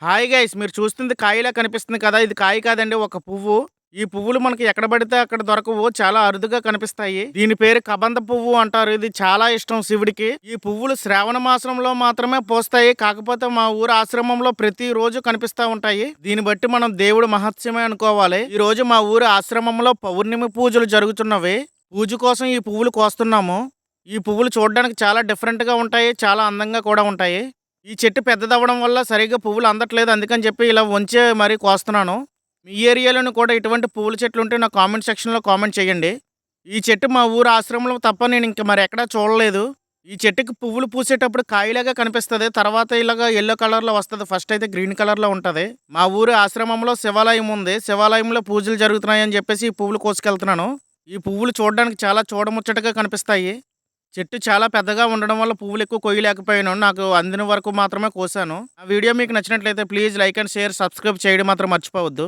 Hi guys మీరు చూస్తుంది కాయలా కనిపిస్తుంది కదా! ఇది కాయ కాదండి ఒక పువ్వు. ఈ పువ్వులు మనకి ఎక్కడ పడితే అక్కడ దొరకవు. చాలా అరుదుగా కనిపిస్తాయి. దీని పేరు కబంద పువ్వు అంటారు. ఇది చాలా ఇష్టం శివుడికి. ఈ పువ్వులు శ్రావణ మాసంలో మాత్రమే పూస్తాయి. కాకపోతే మా ఊరు ఆశ్రమంలో ప్రతిరోజు కనిపిస్తా ఉంటాయి. దీన్ని బట్టి మనం దేవుడు మహత్యమే అనుకోవాలి. ఈ రోజు మా ఊరు ఆశ్రమంలో పౌర్ణమి పూజలు జరుగుతున్నవి. పూజ కోసం ఈ పువ్వులు కోస్తున్నాము. ఈ పువ్వులు చూడడానికి చాలా డిఫరెంట్ గా ఉంటాయి. చాలా అందంగా కూడా ఉంటాయి. ఈ చెట్టు పెద్దదవ్వడం వల్ల సరిగ్గా పువ్వులు అందట్లేదు. అందుకని చెప్పి ఇలా వంచే మరీ కోస్తున్నాను. మీ ఏరియాలోని కూడా ఇటువంటి పువ్వుల చెట్లుంటే నాకు కామెంట్ సెక్షన్‌లో కామెంట్ చేయండి. ఈ చెట్టు మా ఊరు ఆశ్రమంలో తప్ప నేను ఇంక మరెక్కడా చూడలేదు. ఈ చెట్టుకి పువ్వులు పూసేటప్పుడు కాయలాగా కనిపిస్తది. తర్వాత ఇలాగా యెల్లో కలర్‌లో వస్తది. ఫస్ట్ అయితే గ్రీన్ కలర్‌లో ఉంటది. మా ఊరు ఆశ్రమంలో శివాలయం ఉంది. శివాలయంలో పూజలు జరుగుతున్నాయని చెప్పేసి ఈ పువ్వులు కోసుకెళ్తున్నాను. ఈ పువ్వులు చూడడానికి చాలా చూడముచ్చటగా కనిపిస్తాయి. చెట్టు చాలా పెద్దగా ఉండడం వల్ల పువ్వులు ఎక్కువ కొయ్యలేకపోయాను. నాకు అందిన వరకు మాత్రమే కోసాను. ఆ వీడియో మీకు నచ్చినట్లయితే please like and share, subscribe చేయడం మాత్రం మర్చిపోవద్దు.